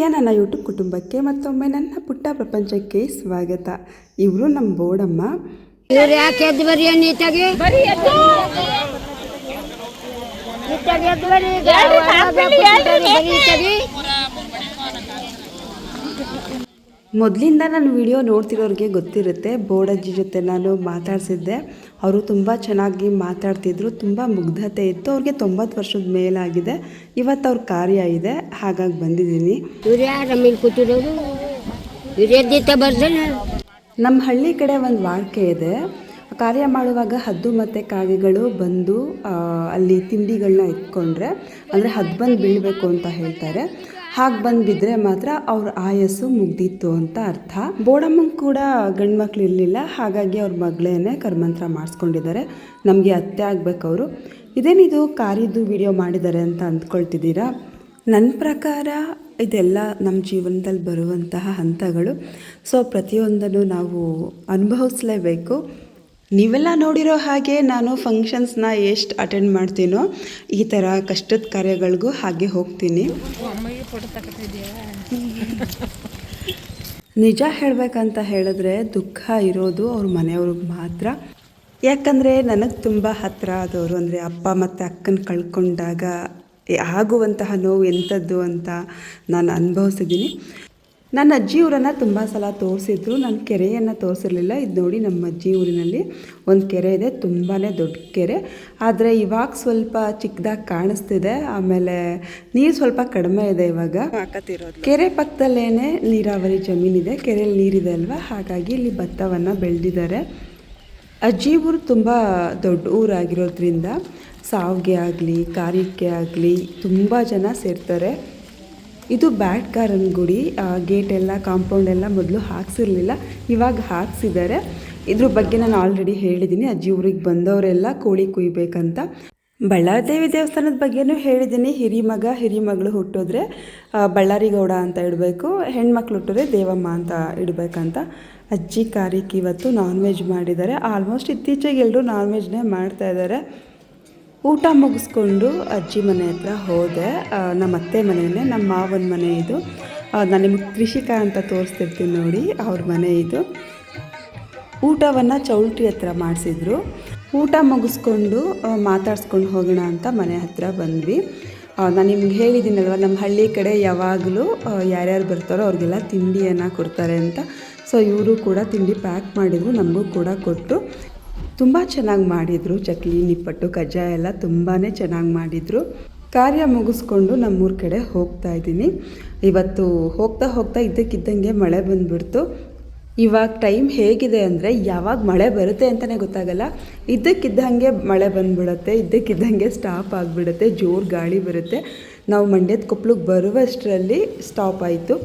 ಪ್ರೀತಿಯ ನನ್ನ ಯೂಟ್ಯೂಬ್ ಕುಟುಂಬಕ್ಕೆ ಮತ್ತೊಮ್ಮೆ ನನ್ನ ಪುಟ್ಟ ಪ್ರಪಂಚಕ್ಕೆ ಸ್ವಾಗತ. ಇವರು ನಮ್ಮ ಬೋಡಮ್ಮ. ಮೊದಲಿಂದ ನಾನು ವಿಡಿಯೋ ನೋಡ್ತಿರೋರಿಗೆ ಗೊತ್ತಿರುತ್ತೆ, ಬೋಡಜ್ಜಿ ಜೊತೆ ನಾನು ಮಾತಾಡಿಸಿದ್ದೆ. ಅವರು ತುಂಬ ಚೆನ್ನಾಗಿ ಮಾತಾಡ್ತಿದ್ರು, ತುಂಬ ಮುಗ್ಧತೆ ಇತ್ತು. ಅವ್ರಿಗೆ 90 ವರ್ಷದ ಮೇಲಾಗಿದೆ. ಇವತ್ತು ಅವ್ರ ಕಾರ್ಯ ಇದೆ, ಹಾಗಾಗಿ ಬಂದಿದ್ದೀನಿ. ನಮ್ಮ ಹಳ್ಳಿ ಕಡೆ ಒಂದು ವಾಡಿಕೆ ಇದೆ. ಕಾರ್ಯ ಮಾಡುವಾಗ ಹದ್ದು ಮತ್ತು ಕಾಗೆಗಳು ಬಂದು ಅಲ್ಲಿ ತಿಂಡಿಗಳನ್ನ ಇಟ್ಕೊಂಡ್ರೆ, ಅಂದರೆ ಹದ್ದು ಬಂದು ಬೀಳಬೇಕು ಅಂತ ಹೇಳ್ತಾರೆ. ಹಾಗೆ ಬಂದು ಬಿದ್ದರೆ ಮಾತ್ರ ಅವ್ರ ಆಯಸ್ಸು ಮುಗ್ದಿತ್ತು ಅಂತ ಅರ್ಥ. ಬೋಡಮ್ಮಂಗೆ ಕೂಡ ಗಂಡು ಮಕ್ಳು ಇರಲಿಲ್ಲ, ಹಾಗಾಗಿ ಅವ್ರ ಮಗಳೇನೆ ಕರ್ಮಂತ್ರ ಮಾಡಿಸ್ಕೊಂಡಿದ್ದಾರೆ. ನಮಗೆ ಅತ್ತೆ ಆಗಬೇಕು ಅವರು. ಇದೇನಿದು ಕಾರ್ಯದ್ದು ವಿಡಿಯೋ ಮಾಡಿದ್ದಾರೆ ಅಂತ ಅಂದ್ಕೊಳ್ತಿದ್ದೀರಾ? ನನ್ನ ಪ್ರಕಾರ ಇದೆಲ್ಲ ನಮ್ಮ ಜೀವನದಲ್ಲಿ ಬರುವಂತಹ ಹಂತಗಳು. ಸೊ ಪ್ರತಿಯೊಂದನ್ನು ನಾವು ಅನುಭವಿಸಲೇಬೇಕು. ನೀವೆಲ್ಲ ನೋಡಿರೋ ಹಾಗೆ ನಾನು ಫಂಕ್ಷನ್ಸ್ನ ಎಷ್ಟು ಅಟೆಂಡ್ ಮಾಡ್ತೀನೋ, ಈ ಥರ ಕಷ್ಟದ ಕಾರ್ಯಗಳಿಗೂ ಹಾಗೆ ಹೋಗ್ತೀನಿ. ನಿಜ ಹೇಳಬೇಕಂತ ಹೇಳಿದ್ರೆ ದುಃಖ ಇರೋದು ಅವ್ರ ಮನೆಯವ್ರಿಗೆ ಮಾತ್ರ. ಯಾಕಂದರೆ ನನಗೆ ತುಂಬ ಹತ್ತಿರ ಆದವರು, ಅಂದರೆ ಅಪ್ಪ ಮತ್ತು ಅಕ್ಕನ ಕಳ್ಕೊಂಡಾಗ ಆಗುವಂತಹ ನೋವು ಎಂಥದ್ದು ಅಂತ ನಾನು ಅನುಭವಿಸಿದ್ದೀನಿ. ನನ್ನ ಅಜ್ಜಿ ಊರನ್ನು ತುಂಬ ಸಲ ತೋರಿಸಿದ್ರು, ನಾನು ಕೆರೆಯನ್ನು ತೋರಿಸಿರಲಿಲ್ಲ. ಇದು ನೋಡಿ, ನಮ್ಮ ಅಜ್ಜಿ ಊರಿನಲ್ಲಿ ಒಂದು ಕೆರೆ ಇದೆ, ತುಂಬಾ ದೊಡ್ಡ ಕೆರೆ. ಆದರೆ ಇವಾಗ ಸ್ವಲ್ಪ ಚಿಕ್ಕದಾಗಿ ಕಾಣಿಸ್ತಿದೆ. ಆಮೇಲೆ ನೀರು ಸ್ವಲ್ಪ ಕಡಿಮೆ ಇದೆ ಇವಾಗ. ಕೆರೆ ಪಕ್ಕದಲ್ಲೇ ನೀರಾವರಿ ಜಮೀನಿದೆ, ಕೆರೆಯಲ್ಲಿ ನೀರಿದೆ ಅಲ್ವಾ, ಹಾಗಾಗಿ ಇಲ್ಲಿ ಭತ್ತವನ್ನು ಬೆಳೆದಿದ್ದಾರೆ. ಅಜ್ಜಿ ಊರು ತುಂಬ ದೊಡ್ಡ ಊರಾಗಿರೋದ್ರಿಂದ ಸಾವಿಗೆ ಆಗಲಿ ಕಾರ್ಯಕ್ಕೆ ಆಗಲಿ ತುಂಬ ಜನ ಸೇರ್ತಾರೆ. ಇದು ಬ್ಯಾಟ್ಗಾರನ ಗುಡಿ. ಗೇಟ್ ಎಲ್ಲ, ಕಾಂಪೌಂಡ್ ಎಲ್ಲ ಮೊದಲು ಹಾಕ್ಸಿರ್ಲಿಲ್ಲ, ಇವಾಗ ಹಾಕ್ಸಿದ್ದಾರೆ. ಇದ್ರ ಬಗ್ಗೆ ನಾನು ಆಲ್ರೆಡಿ ಹೇಳಿದ್ದೀನಿ. ಅಜ್ಜಿ ಊರಿಗೆ ಬಂದವರೆಲ್ಲ ಕೋಳಿ ಕುಯ್ಬೇಕಂತ. ಬಳ್ಳಾರಿ ದೇವಿ ದೇವಸ್ಥಾನದ ಬಗ್ಗೆನೂ ಹೇಳಿದ್ದೀನಿ. ಹಿರಿಮಗ ಹಿರಿಮಗಳು ಹುಟ್ಟಿದ್ರೆ ಬಳ್ಳಾರಿ ಗೌಡ ಅಂತ ಇಡಬೇಕು, ಹೆಣ್ಮಕ್ಳು ಹುಟ್ಟಿದ್ರೆ ದೇವಮ್ಮ ಅಂತ ಇಡಬೇಕಂತ. ಅಜ್ಜಿ ಕಾರ್ಯಕ್ಕೆ ಇವತ್ತು ನಾನ್ ವೆಜ್ ಮಾಡಿದ್ದಾರೆ. ಆಲ್ಮೋಸ್ಟ್ ಇತ್ತೀಚೆಗೆ ಎಲ್ಲರೂ ನಾನ್ ವೆಜ್ನೇ ಮಾಡ್ತಾಯಿದ್ದಾರೆ. ಊಟ ಮುಗಿಸ್ಕೊಂಡು ಅಜ್ಜಿ ಮನೆ ಹತ್ರ ಹೋದೆ. ನಮ್ಮ ಅತ್ತೆ ಮನೆಯೇ, ನಮ್ಮ ಮಾವನ ಮನೆ ಇದು. ನಾನು ನಿಮಗೆ ಕೃಷಿಕಾ ಅಂತ ತೋರಿಸ್ತಿರ್ತೀನಿ ನೋಡಿ, ಅವ್ರ ಮನೆ ಇದು. ಊಟವನ್ನು ಚೌಲ್ಟ್ರಿ ಹತ್ರ ಮಾಡಿಸಿದ್ರು. ಊಟ ಮುಗಿಸ್ಕೊಂಡು ಮಾತಾಡ್ಸ್ಕೊಂಡು ಹೋಗೋಣ ಅಂತ ಮನೆ ಹತ್ರ ಬಂದ್ವಿ. ನಾನು ನಿಮ್ಗೆ ಹೇಳಿದ್ದೀನಲ್ವ, ನಮ್ಮ ಹಳ್ಳಿ ಕಡೆ ಯಾವಾಗಲೂ ಯಾರ್ಯಾರು ಬರ್ತಾರೋ ಅವ್ರಿಗೆಲ್ಲ ತಿಂಡಿಯನ್ನು ಕೊಡ್ತಾರೆ ಅಂತ. ಸೊ ಇವರು ಕೂಡ ತಿಂಡಿ ಪ್ಯಾಕ್ ಮಾಡಿದರು, ನಮಗೂ ಕೂಡ ಕೊಟ್ಟು. ತುಂಬ ಚೆನ್ನಾಗಿ ಮಾಡಿದರು. ಚಕ್ಲಿ, ನಿಪ್ಪಟ್ಟು, ಕಜ್ಜಾಯ ಎಲ್ಲ ತುಂಬಾ ಚೆನ್ನಾಗಿ ಮಾಡಿದರು. ಕಾರ್ಯ ಮುಗಿಸ್ಕೊಂಡು ನಮ್ಮೂರ ಕಡೆ ಹೋಗ್ತಾ ಇದ್ದೀನಿ. ಇವತ್ತು ಹೋಗ್ತಾ ಹೋಗ್ತಾ ಇದ್ದಕ್ಕಿದ್ದಂಗೆ ಮಳೆ ಬಂದುಬಿಡ್ತು. ಇವಾಗ ಟೈಮ್ ಹೇಗಿದೆ ಅಂದರೆ ಯಾವಾಗ ಮಳೆ ಬರುತ್ತೆ ಅಂತಲೇ ಗೊತ್ತಾಗಲ್ಲ. ಇದ್ದಕ್ಕಿದ್ದಂಗೆ ಮಳೆ ಬಂದುಬಿಡುತ್ತೆ, ಇದ್ದಕ್ಕಿದ್ದಂಗೆ ಸ್ಟಾಪ್ ಆಗಿಬಿಡುತ್ತೆ, ಜೋರು ಗಾಳಿ ಬರುತ್ತೆ. ನಾವು ಮಂಡ್ಯದ ಕೊಪ್ಪಳಿಗೆ ಬರುವಷ್ಟರಲ್ಲಿ ಸ್ಟಾಪ್ ಆಯಿತು.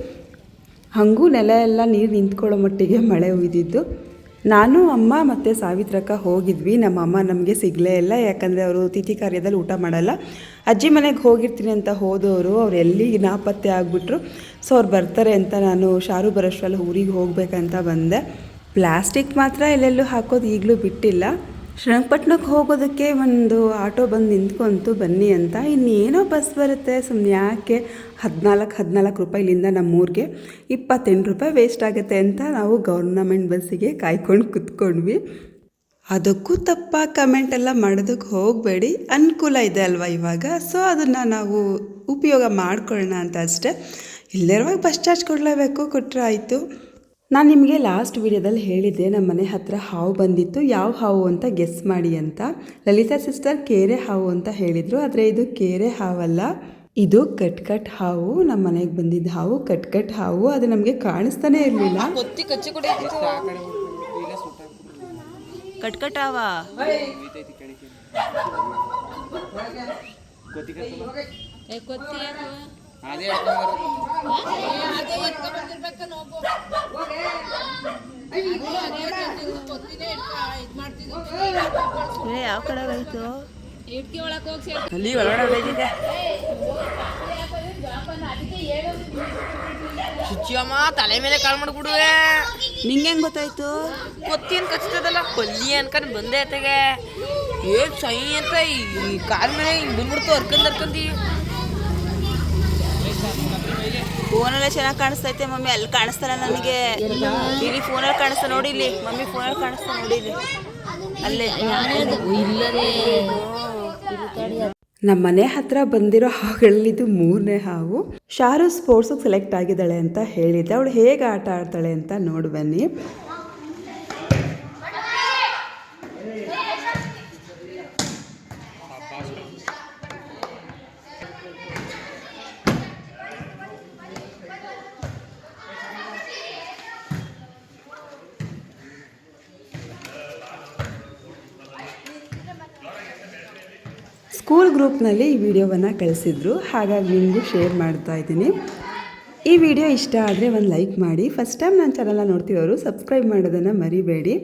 ಹಾಗೂ ನೆಲ ಎಲ್ಲ ನೀರು ನಿಂತ್ಕೊಳ್ಳೋ ಮಟ್ಟಿಗೆ ಮಳೆ ಹುಯ್ದಿದ್ದು. ನಾನು, ಅಮ್ಮ ಮತ್ತು ಸಾವಿತ್ರಕ್ಕ ಹೋಗಿದ್ವಿ. ನಮ್ಮ ಅಮ್ಮ ನಮಗೆ ಸಿಗಲೇ ಇಲ್ಲ, ಯಾಕಂದರೆ ಅವರು ತಿಥಿ ಕಾರ್ಯದಲ್ಲಿ ಊಟ ಮಾಡಲ್ಲ. ಅಜ್ಜಿ ಮನೆಗೆ ಹೋಗಿರ್ತೀನಿ ಅಂತ ಹೋದವರು ಅವ್ರು ಎಲ್ಲಿ ನಾಪತ್ತೆ ಆಗಿಬಿಟ್ರು. ಸೊ ಅವ್ರು ಬರ್ತಾರೆ ಅಂತ ನಾನು ಶಾರು ಬರೋಷ್ಟರಲ್ಲಿ ಊರಿಗೆ ಹೋಗಬೇಕಂತ ಬಂದೆ. ಪ್ಲಾಸ್ಟಿಕ್ ಮಾತ್ರ ಎಲ್ಲೆಲ್ಲೂ ಹಾಕೋದು ಈಗಲೂ ಬಿಟ್ಟಿಲ್ಲ. ಶ್ರೀರಂಗಪಟ್ಟಣಕ್ಕೆ ಹೋಗೋದಕ್ಕೆ ಒಂದು ಆಟೋ ಬಂದು ನಿಂತ್ಕೊಂತು, ಬನ್ನಿ ಅಂತ. ಇನ್ನೇನೋ ಬಸ್ ಬರುತ್ತೆ, ಸುಮ್ಮನೆ ಯಾಕೆ 14 ರೂಪಾಯಿ ಇಲ್ಲಿಂದ ನಮ್ಮೂರಿಗೆ 28 ರೂಪಾಯಿ ವೇಸ್ಟ್ ಆಗುತ್ತೆ ಅಂತ ನಾವು ಗೌರ್ನಮೆಂಟ್ ಬಸ್ಸಿಗೆ ಕಾಯ್ಕೊಂಡು ಕುತ್ಕೊಂಡ್ವಿ. ಅದಕ್ಕೂ ತಪ್ಪ ಕಮೆಂಟೆಲ್ಲ ಮಾಡೋದಕ್ಕೆ ಹೋಗಬೇಡಿ, ಅನುಕೂಲ ಇದೆ ಅಲ್ವಾ ಇವಾಗ. ಸೊ ಅದನ್ನು ನಾವು ಉಪಯೋಗ ಮಾಡ್ಕೊಳ್ಳೋಣ ಅಂತ ಅಷ್ಟೇ. ಇಲ್ಲದಿರುವಾಗ ಬಸ್ ಚಾರ್ಜ್ ಕೊಡಲೇಬೇಕು, ಕೊಟ್ಟರೆ ಆಯಿತು. ನಾನು ನಿಮಗೆ ಲಾಸ್ಟ್ ವಿಡಿಯೋದಲ್ಲಿ ಹೇಳಿದ್ದೆ, ನಮ್ಮ ಮನೆ ಹತ್ರ ಹಾವು ಬಂದಿತ್ತು, ಯಾವ ಹಾವು ಅಂತ ಗೆಸ್ ಮಾಡಿ ಅಂತ. ಲಲಿತಾ ಸಿಸ್ಟರ್ ಕೇರೆ ಹಾವು ಅಂತ ಹೇಳಿದರು, ಆದರೆ ಇದು ಕೇರೆ ಹಾವಲ್ಲ, ಇದು ಕಟ್ಕಟ್ ಹಾವು. ನಮ್ಮ ಮನೆಗೆ ಬಂದಿದ್ದ ಹಾವು ಕಟ್ಕಟ್ ಹಾವು. ಅದು ನಮಗೆ ಕಾಣಿಸ್ತಾನೆ ಇರಲಿಲ್ಲ. ಕಟ್ಕಟ್ ಹಾವ ಯಾವ ಕಡೆ ಹೋಯ್ತು? ಅಲ್ಲಿ ಒಳಗಡೆ ಹೋಗಿದೆ. ಶುಚಿಯಮ್ಮ ತಲೆ ಮೇಲೆ ಕಾಳು ಮಾಡ್ಬಿಡುವೆ. ನಿಂಗೆ ಹೆಂಗ್ ಗೊತ್ತಾಯ್ತು? ಕೊತ್ತಿ ಕಚ್ತದಲ್ಲ, ಕೊಲ್ಲಿ ಅನ್ಕೊಂಡು ಬಂದೆ ಅತ್ತಗೆ. ಏನ್ ಸೈ ಅಂತ ಈ ಕಾಲ್ ಮೇಲೆ ಹಿಂಗ್ ಬಂದ್ಬಿಡ್ತು, ಹರ್ಕೊಂಡಿ ಫೋನಲ್ಲೇ ಚೆನ್ನಾಗಿ ಕಾಣಿಸ್ತೈತೆ ಮಮ್ಮಿ, ಅಲ್ಲಿ ಕಾಣಿಸ್ತಲ್ಲ ನನಗೆ. ಇಲ್ಲಿ ಫೋನಲ್ಲಿ ಕಾಣಿಸ್ತಾ ನೋಡಿ, ಇಲ್ಲಿ ಮಮ್ಮಿ ಫೋನಲ್ಲಿ ಕಾಣಿಸ್ತಾ ನೋಡಿ, ಇಲ್ಲಿ ಅಲ್ಲೇ ನಮ್ಮ ಮನೆ ಹತ್ರ ಬಂದಿರೋ ಹಾವುಗಳಿದ್ದು 3ನೇ ಹಾವು. ಶಾರು ಸ್ಪೋರ್ಟ್ಸಿಗೆ ಸೆಲೆಕ್ಟ್ ಆಗಿದ್ದಾಳೆ ಅಂತ ಹೇಳಿದ್ದೆ. ಅವಳು ಹೇಗೆ ಆಟ ಆಡ್ತಾಳೆ ಅಂತ ನೋಡಿ ಬನ್ನಿ. ಸ್ಕೂಲ್ ಗ್ರೂಪ್ನಲ್ಲಿ ಈ ವಿಡಿಯೋವನ್ನು ಕಳಿಸಿದ್ರು, ಹಾಗಾಗಿ ನಿಮಗೂ ಶೇರ್ ಮಾಡ್ತಾ ಇದ್ದೀನಿ. ಈ ವಿಡಿಯೋ ಇಷ್ಟ ಆದರೆ ಒಂದು ಲೈಕ್ ಮಾಡಿ. ಫಸ್ಟ್ ಟೈಮ್ ನನ್ನ ಚಾನಲ್ನ ನೋಡ್ತಿರೋರು ಸಬ್ಸ್ಕ್ರೈಬ್ ಮಾಡೋದನ್ನು ಮರಿಬೇಡಿ.